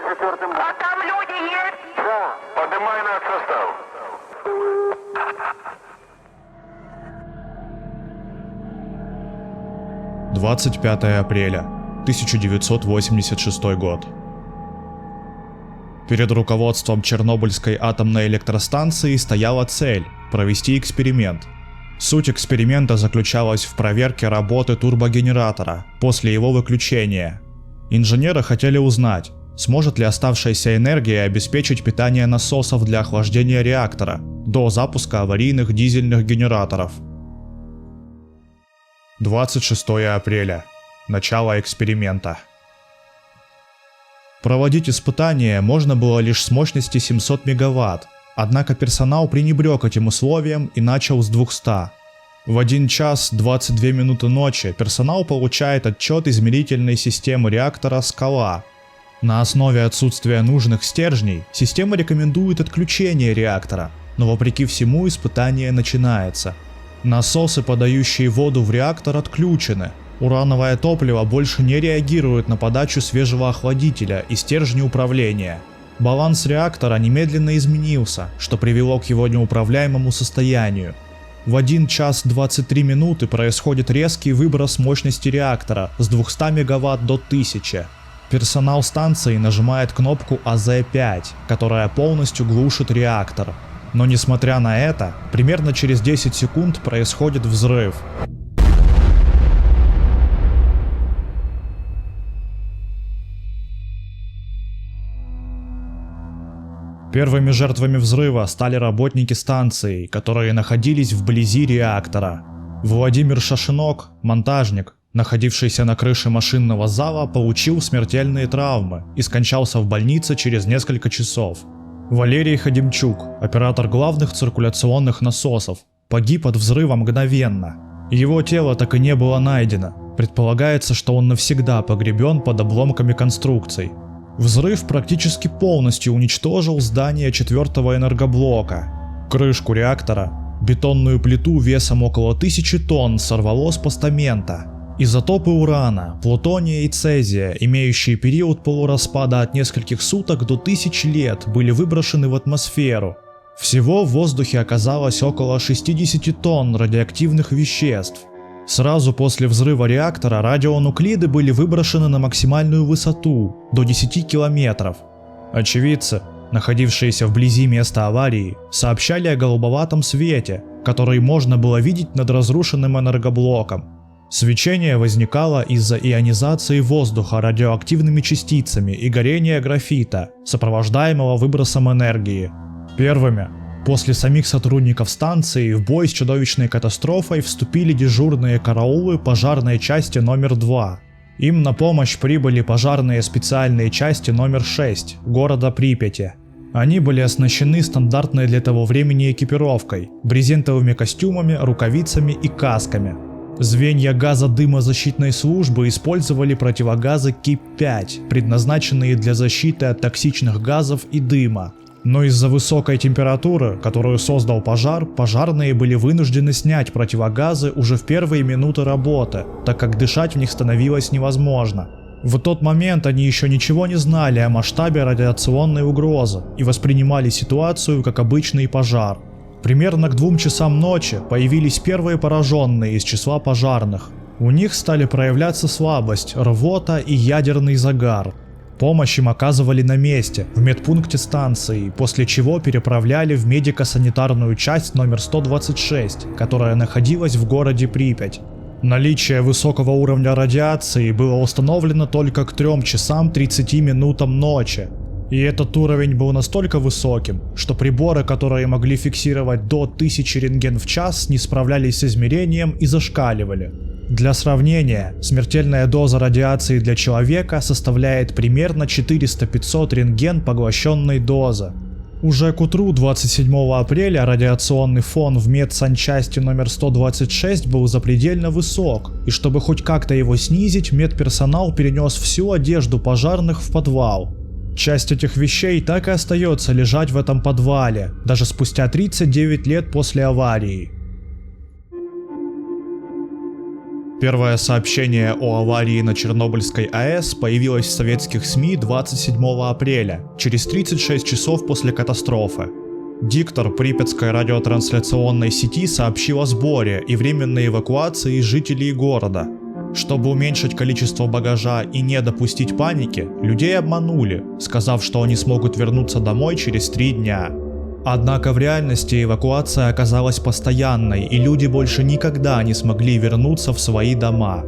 4-м. А там люди есть? Да, поднимай над состав. — 25 апреля 1986 год. Перед руководством Чернобыльской атомной электростанции стояла цель – провести эксперимент. Суть эксперимента заключалась в проверке работы турбогенератора после его выключения. Инженеры хотели узнать, сможет ли оставшаяся энергия обеспечить питание насосов для охлаждения реактора до запуска аварийных дизельных генераторов. 26 апреля. Начало эксперимента. Проводить испытания можно было лишь с мощности 700 мегаватт, однако персонал пренебрег этим условием и начал с 200. В 1 час 22 минуты ночи персонал получает отчет измерительной системы реактора «Скала». На основе отсутствия нужных стержней система рекомендует отключение реактора, но вопреки всему испытание начинается. Насосы, подающие воду в реактор, отключены. Урановое топливо больше не реагирует на подачу свежего охладителя и стержни управления. Баланс реактора немедленно изменился, что привело к его неуправляемому состоянию. В 1 час 23 минуты происходит резкий выброс мощности реактора с 200 мегаватт до 1000. Персонал станции нажимает кнопку АЗ-5, которая полностью глушит реактор. Но несмотря на это, примерно через 10 секунд происходит взрыв. Первыми жертвами взрыва стали работники станции, которые находились вблизи реактора. Владимир Шашинок, монтажник, находившийся на крыше машинного зала, получил смертельные травмы и скончался в больнице через несколько часов. Валерий Ходимчук, оператор главных циркуляционных насосов, погиб от взрыва мгновенно. Его тело так и не было найдено. Предполагается, что он навсегда погребен под обломками конструкций. Взрыв практически полностью уничтожил здание 4-го энергоблока. Крышку реактора, бетонную плиту весом около 1000 тонн сорвало с постамента. Изотопы урана, плутония и цезия, имеющие период полураспада от нескольких суток до 1000 лет, были выброшены в атмосферу. Всего в воздухе оказалось около 60 тонн радиоактивных веществ. Сразу после взрыва реактора радионуклиды были выброшены на максимальную высоту, до 10 километров. Очевидцы, находившиеся вблизи места аварии, сообщали о голубоватом свете, который можно было видеть над разрушенным энергоблоком. Свечение возникало из-за ионизации воздуха радиоактивными частицами и горения графита, сопровождаемого выбросом энергии. Первыми, после самих сотрудников станции, в бой с чудовищной катастрофой вступили дежурные караулы пожарной части номер 2. Им на помощь прибыли пожарные специальные части номер 6 города Припяти. Они были оснащены стандартной для того времени экипировкой, брезентовыми костюмами, рукавицами и касками. Звенья газодымозащитной службы использовали противогазы КИП-5, предназначенные для защиты от токсичных газов и дыма. Но из-за высокой температуры, которую создал пожар, пожарные были вынуждены снять противогазы уже в первые минуты работы, так как дышать в них становилось невозможно. В тот момент они еще ничего не знали о масштабе радиационной угрозы и воспринимали ситуацию как обычный пожар. Примерно к 2 часам ночи появились первые пораженные из числа пожарных. У них стали проявляться слабость, рвота и ядерный загар. Помощь им оказывали на месте, в медпункте станции, после чего переправляли в медико-санитарную часть номер 126, которая находилась в городе Припять. Наличие высокого уровня радиации было установлено только к 3 часам 30 минутам ночи. И этот уровень был настолько высоким, что приборы, которые могли фиксировать до 1000 рентген в час, не справлялись с измерением и зашкаливали. Для сравнения, смертельная доза радиации для человека составляет примерно 400-500 рентген поглощенной дозы. Уже к утру 27 апреля радиационный фон в медсанчасти номер 126 был запредельно высок, и чтобы хоть как-то его снизить, медперсонал перенес всю одежду пожарных в подвал. Часть этих вещей так и остается лежать в этом подвале, даже спустя 39 лет после аварии. Первое сообщение о аварии на Чернобыльской АЭС появилось в советских СМИ 27 апреля, через 36 часов после катастрофы. Диктор Припятской радиотрансляционной сети сообщил о сборе и временной эвакуации жителей города. Чтобы уменьшить количество багажа и не допустить паники, людей обманули, сказав, что они смогут вернуться домой через 3 дня. Однако в реальности эвакуация оказалась постоянной, и люди больше никогда не смогли вернуться в свои дома.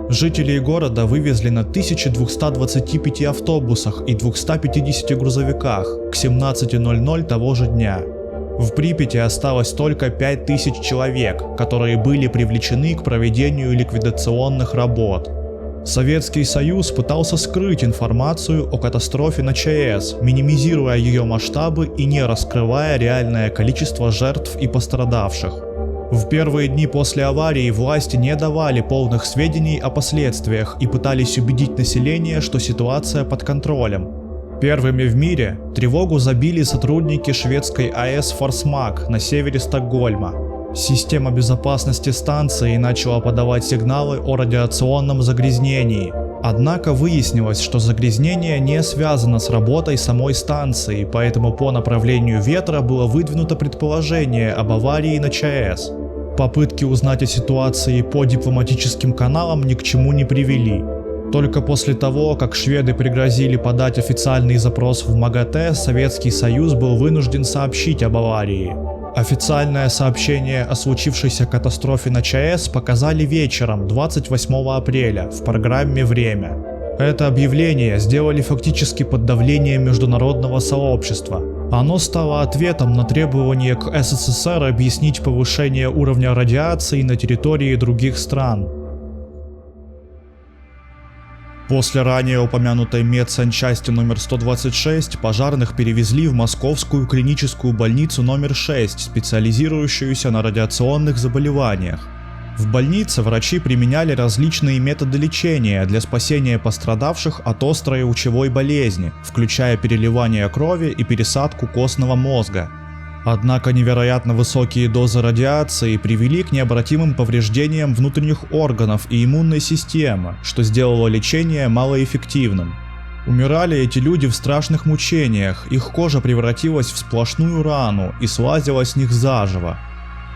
Жителей города вывезли на 1225 автобусах и 250 грузовиках к 17:00 того же дня. В Припяти осталось только 5000 человек, которые были привлечены к проведению ликвидационных работ. Советский Союз пытался скрыть информацию о катастрофе на ЧАЭС, минимизируя ее масштабы и не раскрывая реальное количество жертв и пострадавших. В первые дни после аварии власти не давали полных сведений о последствиях и пытались убедить население, что ситуация под контролем. Первыми в мире тревогу забили сотрудники шведской АЭС Форсмак на севере Стокгольма. Система безопасности станции начала подавать сигналы о радиационном загрязнении. Однако выяснилось, что загрязнение не связано с работой самой станции, поэтому по направлению ветра было выдвинуто предположение об аварии на ЧАЭС. Попытки узнать о ситуации по дипломатическим каналам ни к чему не привели. Только после того, как шведы пригрозили подать официальный запрос в МАГАТЭ, Советский Союз был вынужден сообщить об аварии. Официальное сообщение о случившейся катастрофе на ЧАЭС показали вечером 28 апреля в программе «Время». Это объявление сделали фактически под давлением международного сообщества. Оно стало ответом на требование к СССР объяснить повышение уровня радиации на территории других стран. После ранее упомянутой медсанчасти номер 126 пожарных перевезли в Московскую клиническую больницу номер 6, специализирующуюся на радиационных заболеваниях. В больнице врачи применяли различные методы лечения для спасения пострадавших от острой лучевой болезни, включая переливание крови и пересадку костного мозга. Однако невероятно высокие дозы радиации привели к необратимым повреждениям внутренних органов и иммунной системы, что сделало лечение малоэффективным. Умирали эти люди в страшных мучениях, их кожа превратилась в сплошную рану и слазила с них заживо.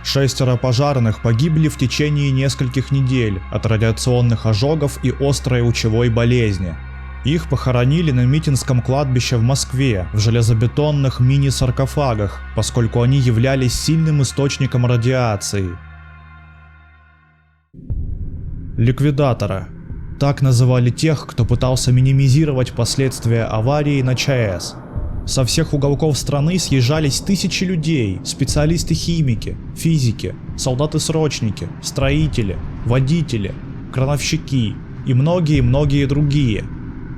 6 пожарных погибли в течение нескольких недель от радиационных ожогов и острой лучевой болезни. Их похоронили на Митинском кладбище в Москве в железобетонных мини-саркофагах, поскольку они являлись сильным источником радиации. Ликвидаторы. Так называли тех, кто пытался минимизировать последствия аварии на ЧАЭС. Со всех уголков страны съезжались тысячи людей, специалисты-химики, физики, солдаты-срочники, строители, водители, крановщики и многие-многие другие.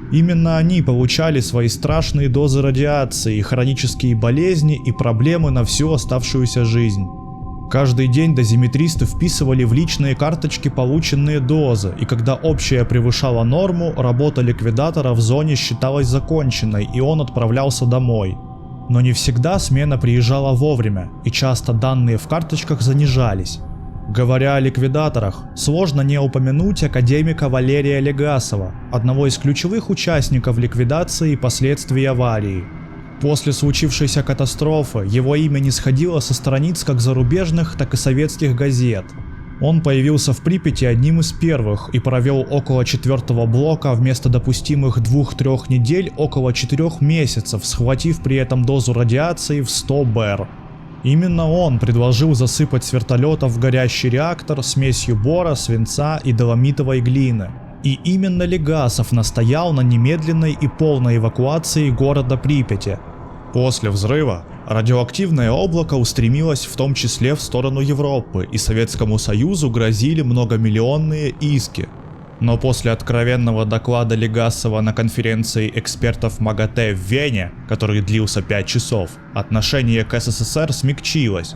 Именно они получали свои страшные дозы радиации, хронические болезни и проблемы на всю оставшуюся жизнь. Каждый день дозиметристы вписывали в личные карточки полученные дозы, и когда общая превышала норму, работа ликвидатора в зоне считалась законченной, и он отправлялся домой. Но не всегда смена приезжала вовремя, и часто данные в карточках занижались. Говоря о ликвидаторах, сложно не упомянуть академика Валерия Легасова, одного из ключевых участников ликвидации последствий аварии. После случившейся катастрофы его имя не сходило со страниц как зарубежных, так и советских газет. Он появился в Припяти одним из первых и провел около 4-го блока вместо допустимых 2-3 недель около 4 месяцев, схватив при этом дозу радиации в 100 БЭР. Именно он предложил засыпать с вертолетов горящий реактор смесью бора, свинца и доломитовой глины. И именно Легасов настоял на немедленной и полной эвакуации города Припяти. После взрыва радиоактивное облако устремилось в том числе в сторону Европы, и Советскому Союзу грозили многомиллионные иски. Но после откровенного доклада Легасова на конференции экспертов МАГАТЭ в Вене, который длился 5 часов, отношение к СССР смягчилось.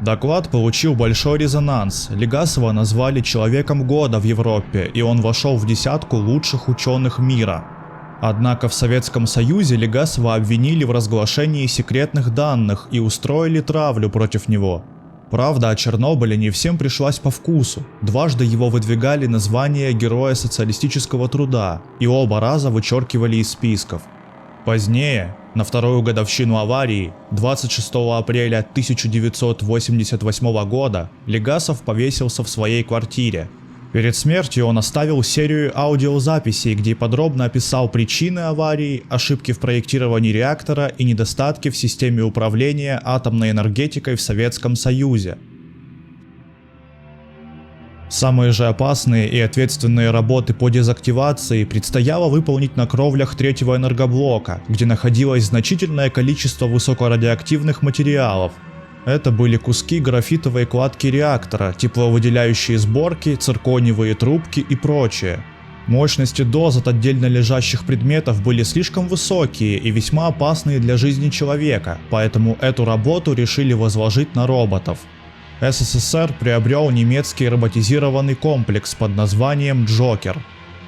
Доклад получил большой резонанс, Легасова назвали «человеком года» в Европе, и он вошел в 10 лучших ученых мира. Однако в Советском Союзе Легасова обвинили в разглашении секретных данных и устроили травлю против него. Правда, о Чернобыле не всем пришлась по вкусу. Дважды его выдвигали на звание Героя социалистического труда, и оба раза вычеркивали из списков. Позднее, на вторую годовщину аварии, 26 апреля 1988 года, Легасов повесился в своей квартире. Перед смертью он оставил серию аудиозаписей, где подробно описал причины аварии, ошибки в проектировании реактора и недостатки в системе управления атомной энергетикой в Советском Союзе. Самые же опасные и ответственные работы по дезактивации предстояло выполнить на кровлях третьего энергоблока, где находилось значительное количество высокорадиоактивных материалов. Это были куски графитовой кладки реактора, тепловыделяющие сборки, циркониевые трубки и прочее. Мощности доз от отдельно лежащих предметов были слишком высокие и весьма опасные для жизни человека, поэтому эту работу решили возложить на роботов. СССР приобрел немецкий роботизированный комплекс под названием «Джокер».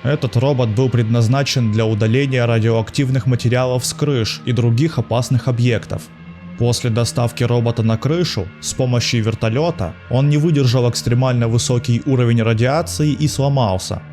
Этот робот был предназначен для удаления радиоактивных материалов с крыш и других опасных объектов. После доставки робота на крышу с помощью вертолета он не выдержал экстремально высокий уровень радиации и сломался.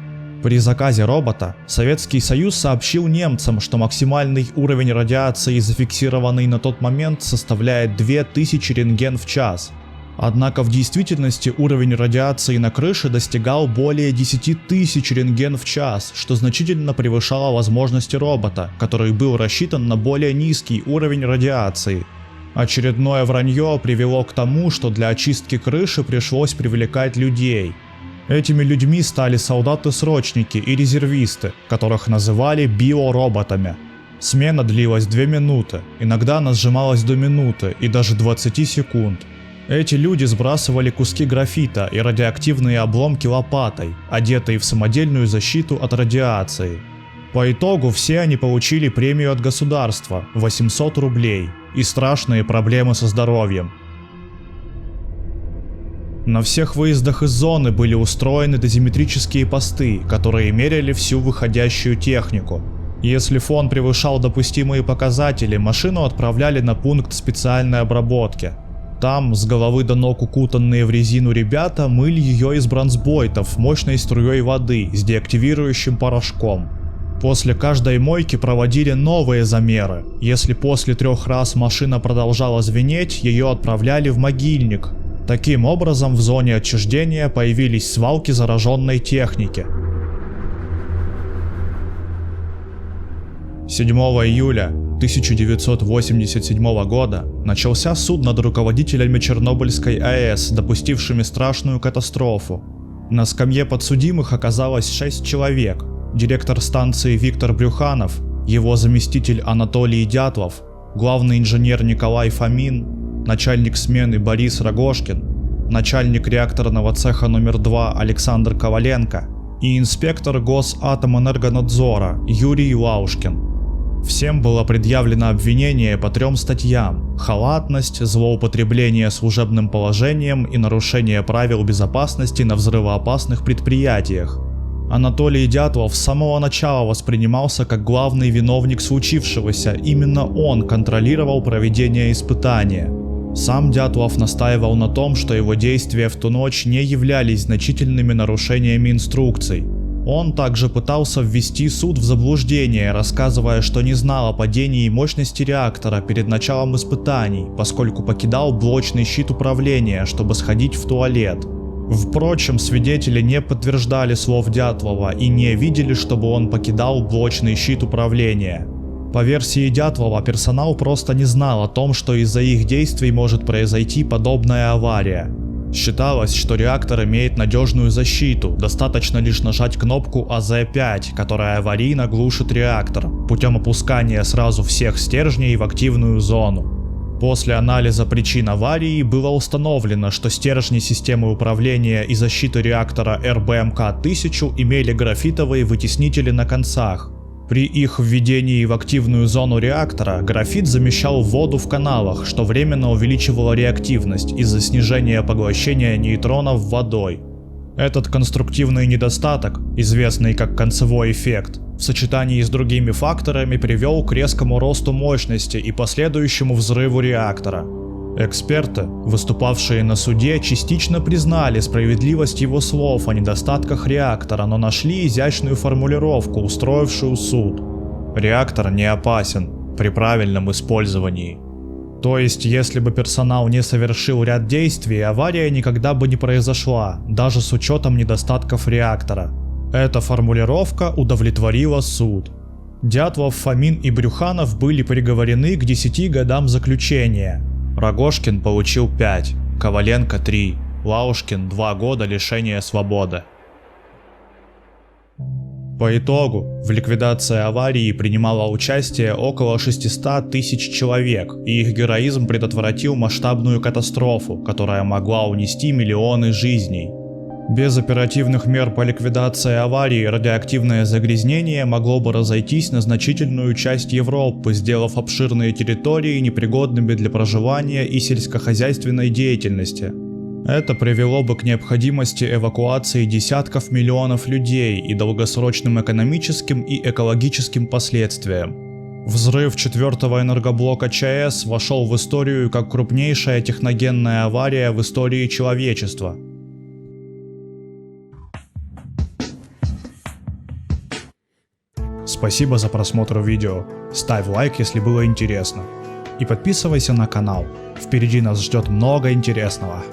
При заказе робота Советский Союз сообщил немцам, что максимальный уровень радиации, зафиксированный на тот момент, составляет 2000 рентген в час. Однако в действительности уровень радиации на крыше достигал более 10 тысяч рентген в час, что значительно превышало возможности робота, который был рассчитан на более низкий уровень радиации. Очередное вранье привело к тому, что для очистки крыши пришлось привлекать людей. Этими людьми стали солдаты-срочники и резервисты, которых называли биороботами. Смена длилась 2 минуты, иногда она сжималась до минуты и даже 20 секунд. Эти люди сбрасывали куски графита и радиоактивные обломки лопатой, одетые в самодельную защиту от радиации. По итогу все они получили премию от государства – 800 рублей и страшные проблемы со здоровьем. На всех выездах из зоны были устроены дозиметрические посты, которые меряли всю выходящую технику. Если фон превышал допустимые показатели, машину отправляли на пункт специальной обработки. Там, с головы до ног укутанные в резину ребята мыли ее из бронзбойтов мощной струей воды с деактивирующим порошком. После каждой мойки проводили новые замеры. Если после 3 раз машина продолжала звенеть, ее отправляли в могильник. Таким образом, в зоне отчуждения появились свалки зараженной техники. 7 июля 1987 года начался суд над руководителями Чернобыльской АЭС, допустившими страшную катастрофу. На скамье подсудимых оказалось 6 человек. Директор станции Виктор Брюханов, его заместитель Анатолий Дятлов, главный инженер Николай Фомин, начальник смены Борис Рогожкин, начальник реакторного цеха номер 2 Александр Коваленко и инспектор Госатомэнергонадзора Юрий Лаушкин. Всем было предъявлено обвинение по 3 статьям: халатность, злоупотребление служебным положением и нарушение правил безопасности на взрывоопасных предприятиях. Анатолий Дятлов с самого начала воспринимался как главный виновник случившегося, именно он контролировал проведение испытания. Сам Дятлов настаивал на том, что его действия в ту ночь не являлись значительными нарушениями инструкций. Он также пытался ввести суд в заблуждение, рассказывая, что не знал о падении мощности реактора перед началом испытаний, поскольку покидал блочный щит управления, чтобы сходить в туалет. Впрочем, свидетели не подтверждали слов Дятлова и не видели, чтобы он покидал блочный щит управления. По версии Дятлова, персонал просто не знал о том, что из-за их действий может произойти подобная авария. Считалось, что реактор имеет надежную защиту, достаточно лишь нажать кнопку АЗ-5, которая аварийно глушит реактор, путем опускания сразу всех стержней в активную зону. После анализа причин аварии было установлено, что стержни системы управления и защиты реактора РБМК-1000 имели графитовые вытеснители на концах. При их введении в активную зону реактора графит замещал воду в каналах, что временно увеличивало реактивность из-за снижения поглощения нейтронов водой. Этот конструктивный недостаток, известный как концевой эффект, в сочетании с другими факторами привел к резкому росту мощности и последующему взрыву реактора. Эксперты, выступавшие на суде, частично признали справедливость его слов о недостатках реактора, но нашли изящную формулировку, устроившую суд. Реактор не опасен при правильном использовании. То есть, если бы персонал не совершил ряд действий, авария никогда бы не произошла, даже с учетом недостатков реактора. Эта формулировка удовлетворила суд. Дятлов, Фомин и Брюханов были приговорены к 10 годам заключения. Рогожкин получил 5, Коваленко 3, Лаушкин 2 года лишения свободы. По итогу, в ликвидации аварии принимало участие около 600 тысяч человек, и их героизм предотвратил масштабную катастрофу, которая могла унести миллионы жизней. Без оперативных мер по ликвидации аварии радиоактивное загрязнение могло бы разойтись на значительную часть Европы, сделав обширные территории непригодными для проживания и сельскохозяйственной деятельности. Это привело бы к необходимости эвакуации десятков миллионов людей и долгосрочным экономическим и экологическим последствиям. Взрыв 4-го энергоблока ЧАЭС вошел в историю как крупнейшая техногенная авария в истории человечества. Спасибо за просмотр видео, ставь лайк, если было интересно, и подписывайся на канал, впереди нас ждет много интересного.